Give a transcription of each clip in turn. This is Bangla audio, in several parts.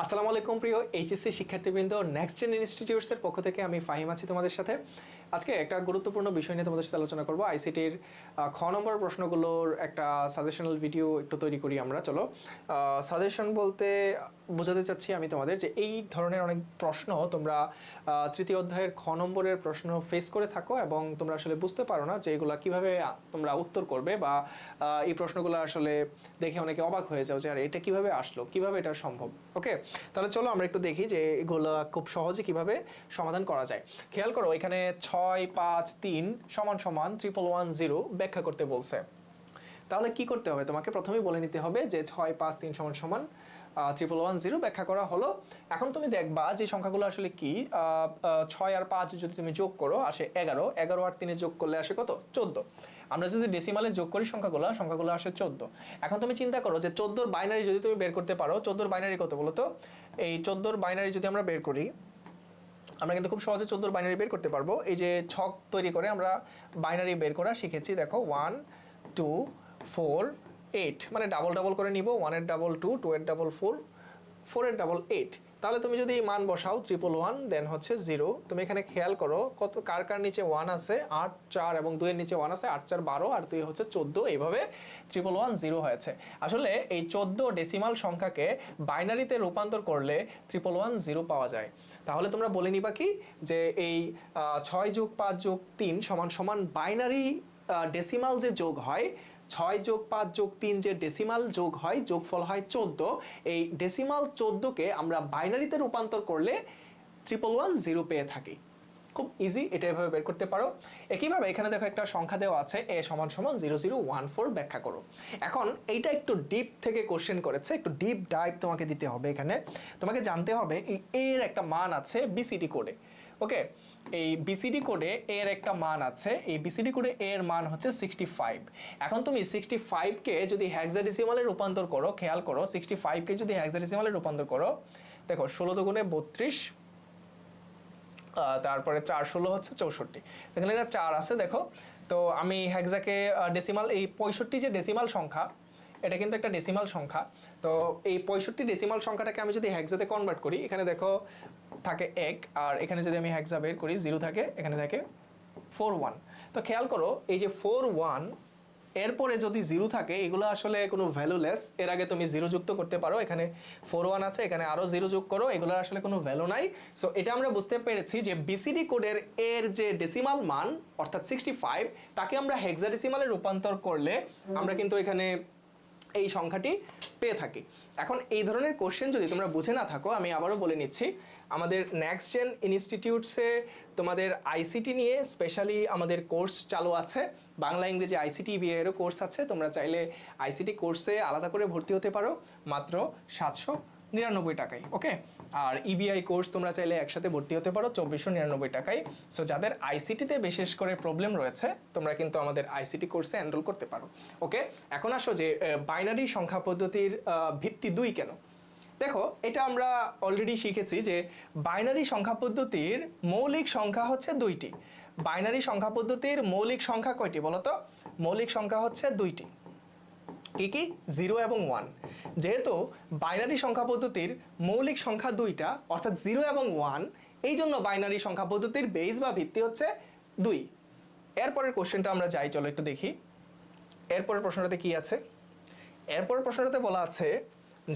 আসসালামু আলাইকুম প্রিয় এইচএসসি শিক্ষার্থীবৃন্দ, নেক্সট জেন ইনস্টিটিউটসের পক্ষ থেকে আমি ফাহিম আছি তোমাদের সাথে। আজকে একটা গুরুত্বপূর্ণ বিষয় নিয়ে তোমাদের সাথে আলোচনা করব। আইসিটির খ নম্বর প্রশ্নগুলোর একটা সাজেশনাল ভিডিও একটু তৈরি করি আমরা। চলো, সাজেশন বলতে বোঝাতে চাচ্ছি আমি তোমাদের যে এই ধরনের অনেক প্রশ্ন তোমরা তৃতীয় অধ্যায়ের খ নম্বরের প্রশ্ন ফেস করে থাকো এবং তোমরা আসলে বুঝতে পারো না যে এগুলো কীভাবে তোমরা উত্তর করবে, বা এই প্রশ্নগুলো আসলে দেখে অনেকে অবাক হয়ে যাও যে আর এটা কীভাবে আসলো, কীভাবে এটা সম্ভব। ওকে, তাহলে চলো আমরা একটু দেখি যে এগুলো খুব সহজে কিভাবে সমাধান করা যায়। খেয়াল করো, এখানে 6, 5, 3 সমান সমান 1110 ব্যাখ্যা করতে বলছে। তাহলে কি করতে হবে, তোমাকে প্রথমেই বলে নিতে হবে যে 6, 5, 3 সমান সমান 1110 ব্যাখ্যা করা হলো। এখন তুমি দেখবা যে সংখ্যাগুলো আসলে কি। 6 আর 5 যদি তুমি যোগ করো আসে 11, 11 আর 3 যোগ করলে আসে কত? 14। আমরা যদি ডেসিমালে যোগ করি সংখ্যাগুলো আসে 14। এখন তুমি চিন্তা করো যে 14 বাইনারি যদি তুমি বের করতে পারো, 14 বাইনারি কত বলো তো? এই 14 বাইনারি যদি আমরা বের করি, আমরা কিন্তু খুব সহজে 14 বাইনারি বের করতে পারবো। এই যে ছক তৈরি করে আমরা বাইনারি বের করা শিখেছি। দেখো 1, 2, 4, 8, মানে ডাবল ডাবল করে নিব। 1 এর ডাবল 2, 2 এর ডাবল 4, 4 এর ডাবল 8। তাহলে তুমি যদি মান বসাও 1111 দেন হচ্ছে 0। তুমি এখানে খেয়াল করো কত কার কার নিচে 1 আছে, 8, 4 এবং 2 এর নিচে 1 আছে, 8, 4, 12 আর 2 হচ্ছে 14। এইভাবে 1110 হয়েছে। আসলে এই 14 ডেসিমাল সংখ্যাকে বাইনারিতে রূপান্তর করলে 1110 পাওয়া যায়। তাহলে তোমরা বলে নিবা কি যে এই 6 যোগ 5 যোগ 3 সমান সমান বাইনারি ডেসিমাল যে যোগ হয়, 6 যোগ 5 যোগ 3 যে ডেসিমাল যোগ হয়, যোগফল হয় 14। এই ডেসিমাল 14কে আমরা বাইনারিতে রূপান্তর করলে 1110 পেয়ে থাকি। খুব ইজি, এটা এভাবে বের করতে পারো। একইভাবে এখানে দেখো একটা সংখ্যা দেওয়া আছে a সমান সমান 0014 ব্যাখ্যা করো। এখন এইটা একটু ডিপ থেকে কোশ্চেন করেছে, একটু ডিপ ডাইভ তোমাকে দিতে হবে। এখানে তোমাকে জানতে হবে এই এর একটা মান আছে বিসিডি কোডে। ওকে, এই বিসিডি কোডে এর একটা মান আছে। এই বিসিডি কোডে এর মান হচ্ছে 65। এখন তুমি 65 কে যদি হেক্সাডেসিমালে রূপান্তর করো, খেয়াল করো 65 কে যদি হেক্সাডেসিমালে রূপান্তর করো, দেখো 16 দুগুণে 32, তারপরে 4 16 হচ্ছে 64। এখানে একটা 4 আছে দেখো। তো আমি হেক্সাকে ডেসিমাল, এই 65 যে ডেসিমাল সংখ্যা, এটা কিন্তু একটা ডেসিমাল সংখ্যা। তো এই 65 ডেসিমাল সংখ্যাটাকে আমি যদি হেক্সাতে কনভার্ট করি, এখানে দেখো থাকে 1, আর এখানে যদি আমি হেক্সা বের করি 0 থাকে, এখানে থাকে 41। তো খেয়াল করো এই যে 41 এরপরে যদি 0 থাকে, এগুলো আসলে কোনো ভ্যালুলেস। এর আগে তুমি 0 যুক্ত করতে পারো, এখানে 41 আছে, এখানে আরো 0 যোগ করো, এগুলোর আসলে কোনো ভ্যালু নাই। সো এটা আমরা বুঝতে পেরেছি যে বিসিডি কোডের এর যে ডেসিমাল মান অর্থাৎ 65, তাকে আমরা হেক্সাডেসিমালে রূপান্তর করলে আমরা কিন্তু এখানে এই সংখ্যাটি পেয়ে থাকি। এখন এই ধরনের কোশ্চেন যদি তোমরা বুঝে না থাকো, আমি আবারও বলে নিচ্ছি, আমাদের নেক্সট জেন ইনস্টিটিউটসে তোমাদের আইসিটি নিয়ে স্পেশালি আমাদের কোর্স চালু আছে। বাংলা ইংরেজি আইসিটি বিএ এরও কোর্স আছে। তোমরা চাইলে আইসিটি কোর্সে আলাদা করে ভর্তি হতে পারো মাত্র 799 টাকায়। ওকে, আর ইবিআই কোর্স তোমরা চাইলে একসাথে ভর্তি হতে পারো 2499 টাকায়। সো যাদের আইসিটিতে বিশেষ করে প্রবলেম রয়েছে, তোমরা কিন্তু আমাদের আইসিটি কোর্সে এনরোল করতে পারো। ওকে, এখন আসো যে বাইনারি সংখ্যা পদ্ধতির ভিত্তি 2 কেন। দেখো, এটা আমরা অলরেডি শিখেছি যে বাইনারি সংখ্যা পদ্ধতির মৌলিক সংখ্যা হচ্ছে 2টি। বাইনারি সংখ্যা পদ্ধতির মৌলিক সংখ্যা কয়টি বলো তো? মৌলিক সংখ্যা হচ্ছে 2টি। কি কি? 0 এবং 1। যেহেতু বাইনারি সংখ্যা পদ্ধতির মৌলিক সংখ্যা 2টা অর্থাৎ 0 এবং 1, এই জন্য বাইনারি সংখ্যা পদ্ধতির বেস বা ভিত্তি হচ্ছে 2। এরপরের কোশ্চেনটা আমরা যাই, চলো একটু দেখি এরপরের প্রশ্নটাতে কি আছে। এরপরের প্রশ্নটাতে বলা আছে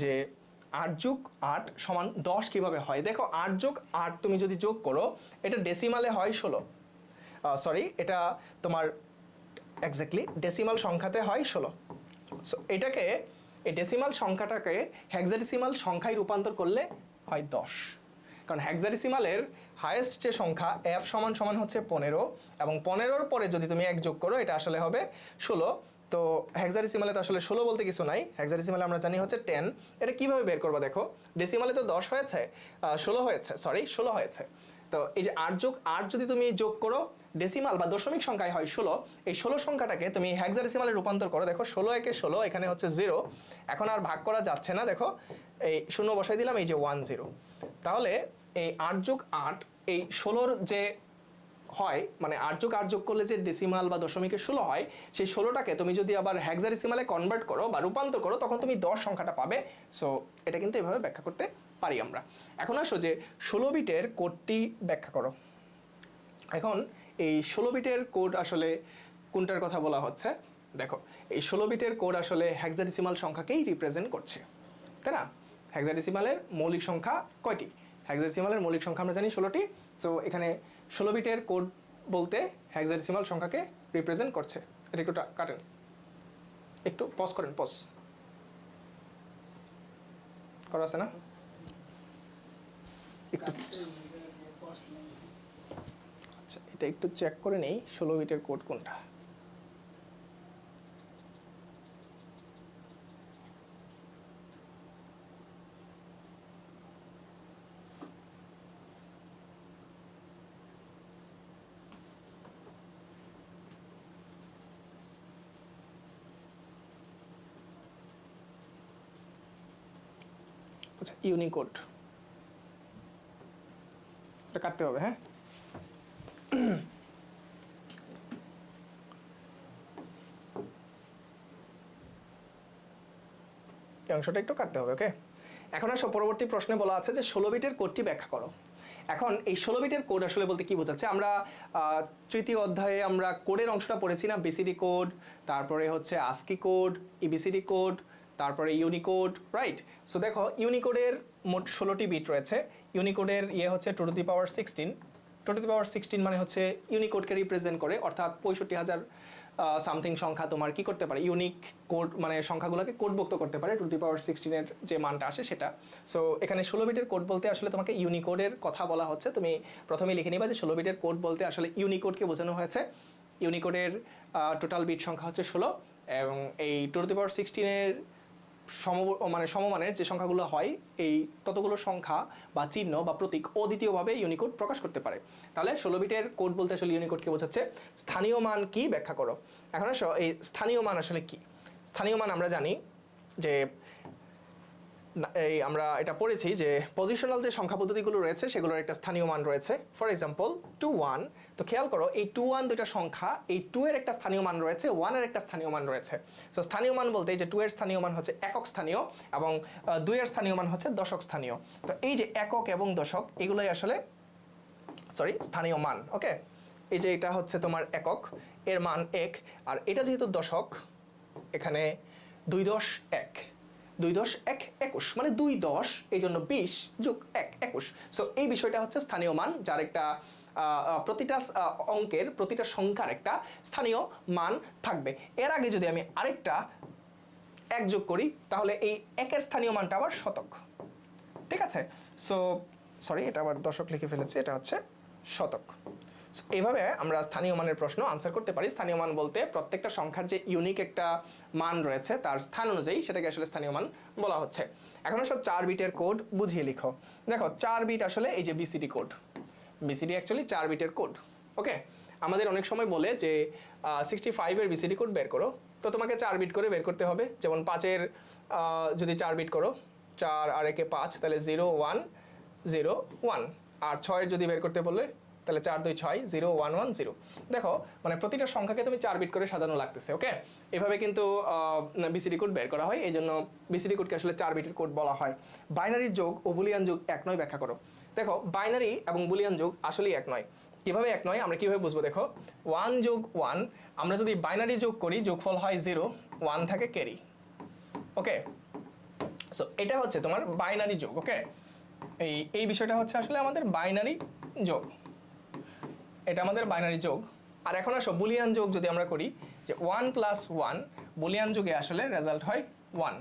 যে 8 যোগ 8 সমান 10 কিভাবে হয়। দেখো 8 যোগ 8 তুমি যদি যোগ করো, এটা ডেসিমালে হয় 16। সরি, এটা তোমার এক্স্যাক্টলি ডেসিমাল সংখ্যাতে হয় 16। সো এটাকে, এই ডেসিমাল সংখ্যাটাকে হেক্সাডেসিমাল সংখ্যায় রূপান্তর করলে হয় 10। কারণ হেক্সাডেসিমালের হাইয়েস্ট যে সংখ্যা f সমান সমান হচ্ছে 15, এবং 15-র পরে যদি তুমি 1 যোগ করো, এটা আসলে হবে 16। তো হেক্সাডেসিমালে তো আসলে 16 বলতে কিছু নাই, হেক্সাডেসিমালে আমরা জানি হচ্ছে 10। এটা কিভাবে বের করবো দেখো, ডেসিমালে তো 10 হয়েছে, 16 হয়েছে, সরি 16 হয়েছে। তো এই যে 8 যোগ 8 যদি তুমি যোগ করো, ডেসিমাল বা দশমিক সংখ্যায় হয় 16। এই 16 সংখ্যাটাকে তুমি হেক্সাডেসিমালে রূপান্তর করো। দেখো 16 একে 16, এখানে হচ্ছে 0, এখন আর ভাগ করা যাচ্ছে না। দেখো এই 0 বসাই দিলাম, এই যে 10। তাহলে এই 8 যোগ 8, এই 16-র যে হয়, মানে 8 যোগ করলে যে ডেসিমাল বা দশমিকের 16 হয়, সেই 16টাকে তুমি যদি আবার হেক্সাডেসিমালে কনভার্ট করো বা রূপান্তর করো, তখন তুমি 10 সংখ্যাটা পাবে। সো এটা কিন্তু এভাবে ব্যাখ্যা করতে পারি আমরা। এখন আসো যে 16 বিটের কোডটি ব্যাখ্যা করো। এখন এই 16 বিটের কোড আসলে কোনটার কথা বলা হচ্ছে? দেখো, এই 16 বিটের কোড আসলে হেক্সাডেসিমাল সংখ্যাকেই রিপ্রেজেন্ট করছে, তাই না? হেক্সাডেসিমালের মৌলিক সংখ্যা কয়টি? হেক্সাডেসিমালের মৌলিক সংখ্যা আমরা জানি 16টি। তো এখানে 16 বিটের কোড বলতে হেক্সাডেসিমাল সংখ্যাকে রিপ্রেজেন্ট করছে। এটা একটু কাটেন, একটু পজ করেন, পজ করা আছে না? একটু আচ্ছা, এটা একটু চেক করে নেই 16 বিটের কোড কোনটা। আচ্ছা, ইউনিকোড এটা কাটতে হবে, হ্যাঁ। এই অংশটা একটু কাটতে হবে, ওকে। এখন আসো পরবর্তী প্রশ্নে বলা আছে যে 16 বিটের কোডটি ব্যাখ্যা করো। এখন এই 16 বিটের কোড আসলে বলতে কি বোঝাচ্ছে? আমরা তৃতীয় অধ্যায়ে আমরা কোডের অংশটা পড়েছি না, বিসিডি কোড, তারপরে হচ্ছে আস্কি কোড, ইবিসিডি কোড, তারপরে ইউনিকোড, রাইট? সো দেখো, ইউনিকোডের মোট 16টি বিট রয়েছে। ইউনিকোডের হচ্ছে 2 to the power 16। 2 to the পাওয়ার 16 মানে হচ্ছে ইউনিকোডকে রিপ্রেজেন্ট করে, অর্থাৎ 65,000 সামথিং সংখ্যা তোমার কি করতে পারে, ইউনিক কোড মানে সংখ্যাগুলোকে কোডভুক্ত করতে পারে 2 টু দি পাওয়ার 16-এর যে মানটা আসে সেটা। সো এখানে 16 বিটের কোড বলতে আসলে তোমাকে ইউনিকোডের কথা বলা হচ্ছে। তুমি প্রথমে লিখে নিবা যে 16 বিটের কোড বলতে আসলে ইউনিকোডকে বোঝানো হয়েছে। ইউনিকোডের টোটাল বিট সংখ্যা হচ্ছে 16, এবং এই 2 টু দি পাওয়ার 16-এর সমমানের যে সংখ্যাগুলো হয়, এই ততগুলো সংখ্যা বা চিহ্ন বা প্রতীক অদ্বিতীয়ভাবে ইউনিকোড প্রকাশ করতে পারে। তাহলে 16 বিটের কোড বলতে আসলে ইউনিকোডকে বোঝাচ্ছে। স্থানীয় মান কি ব্যাখ্যা করো। এখন আসো, এই স্থানীয় মান আসলে কি? স্থানীয় মান আমরা জানি যে এই আমরা এটা পড়েছি যে পজিশনাল যে সংখ্যা পদ্ধতিগুলো রয়েছে সেগুলোর একটা স্থানীয় মান রয়েছে। ফর এক্সাম্পল 2 1, তো খেয়াল করো এই 2 1 দুইটা সংখ্যা, এই 2 এর একটা স্থানীয় মান রয়েছে, 1 এর একটা স্থানীয় মান রয়েছে। সো স্থানীয় মান বলতে এই যে 2 এর স্থানীয় মান হচ্ছে একক স্থানীয়, এবং 2 এর স্থানীয় মান হচ্ছে দশক স্থানীয়। তো এই যে একক এবং দশক, এগুলোই আসলে স্থানীয় মান, ওকে। এই যে এটা হচ্ছে তোমার একক, এর মান 1, আর এটা যেহেতু দশক, এখানে 2 10 1, 2 10 1 21, মানে 2 10, এই জন্য 20 যোগ 1 21। সো এই বিষয়টা হচ্ছে স্থানীয় মান, যার একটা প্রতিটা অঙ্কের প্রতিটা সংখ্যার একটা স্থানীয় মান থাকবে। এর আগে যদি আমি আরেকটা 1 যোগ করি, তাহলে এই 1-এর স্থানীয় মানটা আবার শতক, ঠিক আছে? সো এটা আবার দশক লিখে ফেলেছি, এটা হচ্ছে শতক। এইভাবে আমরা স্থানীয় মানের প্রশ্ন আনসার করতে পারি। স্থানীয় মান বলতে প্রত্যেকটা সংখ্যার যে ইউনিক একটা মান রয়েছে তার স্থান অনুযায়ী সেটাকে আসলে স্থানীয় মান বলা হচ্ছে। এখন আসলে 4 বিটের কোড বুঝিয়ে লিখো। দেখো, 4 বিট আসলে এই যে বিসিডি কোড, বিসিডি অ্যাকচুয়ালি 4 বিটের কোড, ওকে। আমাদের অনেক সময় বলে যে 65-এর বিসিডি কোড বের করো, তো তোমাকে 4 বিট করে বের করতে হবে। যেমন 5-এর যদি 4 বিট করো, 4 আর 1-এ 5, তাহলে 0 1 0 1, আর 6-এর যদি বের করতে বললে তাহলে 4 2 6 0 1 1 0। দেখো, মানে প্রতিটা সংখ্যাকে তুমি 4 বিট করে সাজানো লাগতেছে, ওকে। এভাবে কিন্তু বিসিডি কোড বের করা হয়, এই জন্য বিসিডি কোডকে আসলে 4 বিটের কোড বলা হয়। বাইনারি যোগ ও বুলিয়ান যোগ এক নয় ব্যাখ্যা করো। দেখো, বাইনারি এবং বুলিয়ান যোগ আসলেই এক নয়। কিভাবে এক নয় আমরা কিভাবে বুঝবো? দেখো, 1 যোগ 1 আমরা যদি বাইনারি যোগ করি, যোগফল হয় 0, 1 থাকে ক্যারি, ওকে। সো এটা হচ্ছে তোমার বাইনারি যোগ, ওকে। এই বিষয়টা হচ্ছে আসলে আমাদের বাইনারি যোগ, এটা আমাদের বাইনারি যোগ। আর এখন আসো বুলিয়ান যোগ যদি আমরা করি, যে 1 প্লাস 1, বুলিয়ান যোগে আসলে রেজাল্ট হয় 1।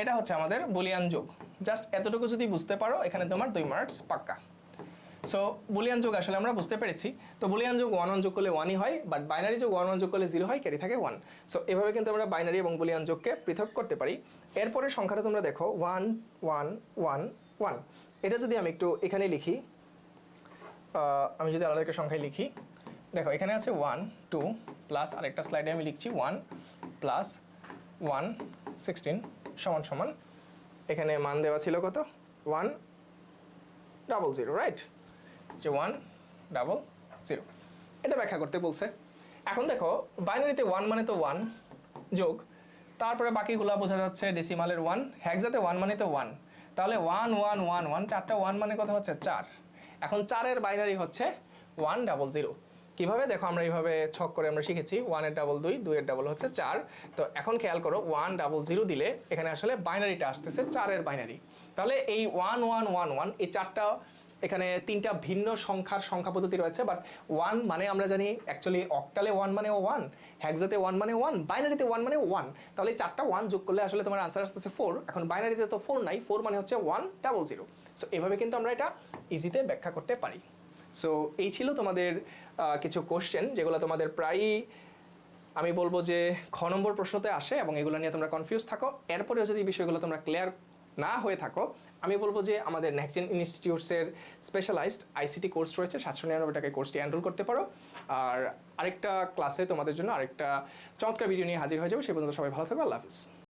এটা হচ্ছে আমাদের বুলিয়ান যোগ। জাস্ট এতটুকু যদি বুঝতে পারো, এখানে তোমার 2 মার্কস পাক্কা। সো বুলিয়ান যোগ আসলে আমরা বুঝতে পেরেছি। তো বুলিয়ান যোগ 1 1 যোগ করলে 1ই হয়, বাট বাইনারি যোগ 1 1 যোগ করলে 0 হয়, ক্যারি থাকে 1। সো এভাবে কিন্তু আমরা বাইনারি এবং বুলিয়ান যোগকে পৃথক করতে পারি। এরপরের সংখ্যাটা তোমরা দেখো, 1 1 1 1। এটা যদি আমি একটু এখানে লিখি, আমি যদি আলাদা একটা সংখ্যায় লিখি, দেখো এখানে আছে 1 2 প্লাস আরেকটা স্লাইডে আমি লিখছি 1 প্লাস 1 16 সমান সমান, এখানে মান দেওয়া ছিল কত, 1 0 0, রাইট? যে 1 0 0। এটা ব্যাখ্যা করতে বলছে। এখন দেখো বাইনারিতে 1 মানে তো 1 যোগ, তারপরে বাকিগুলা বোঝা যাচ্ছে ডেসিমালের 1, হেক্সাতে 1 মানে তো 1, তাহলে 1 1 1 1, চারটা 1 মানে কথা হচ্ছে 4। এখন 4-এর বাইনারি হচ্ছে 100। কিভাবে দেখো আমরা এইভাবে ছক করে আমরা শিখেছি 1-এর ডাবল 2, 2-এর ডাবল হচ্ছে 4। তো এখন খেয়াল করো 100 দিলে এখানে আসলে বাইনারিটা আসতেছে 4-এর বাইনারি। তাহলে এই 1 1 1 1 এই চারটা এখানে তিনটা ভিন্ন সংখ্যার সংখ্যা পদ্ধতি রয়েছে, বাট 1 মানে আমরা জানি অ্যাকচুয়ালি অক্টালে 1 মানে 1, হেক্সাতে 1 মানে 1, বাইনারিতে 1 মানে 1। তাহলে এই চারটা 1 যোগ করলে আসলে তোমার আনসার আসতেছে 4। এখন বাইনারিতে তো 4 নাই, 4 মানে হচ্ছে 100। সো এভাবে কিন্তু আমরা এটা ইজিতে ব্যাখ্যা করতে পারি। সো এই ছিল তোমাদের কিছু কোশ্চেন যেগুলো তোমাদের প্রায়ই আমি বলবো যে খ নম্বর প্রশ্নতে আসে এবং এগুলো নিয়ে তোমরা কনফিউজ থাকো। এরপরেও যদি বিষয়গুলো তোমরা ক্লিয়ার না হয়ে থাকো, আমি বলবো যে আমাদের নেক্সটজেন ইনস্টিটিউটসের স্পেশালাইজড আইসিটি কোর্স রয়েছে, 799 টাকায় কোর্সটি এনরোল করতে পারো। আর আরেকটা ক্লাসে তোমাদের জন্য আরেকটা চমৎকার ভিডিও নিয়ে হাজির হয়ে যাবে। সে পর্যন্ত সবাই ভালো থাকো, আল্লাহ হাফিজ।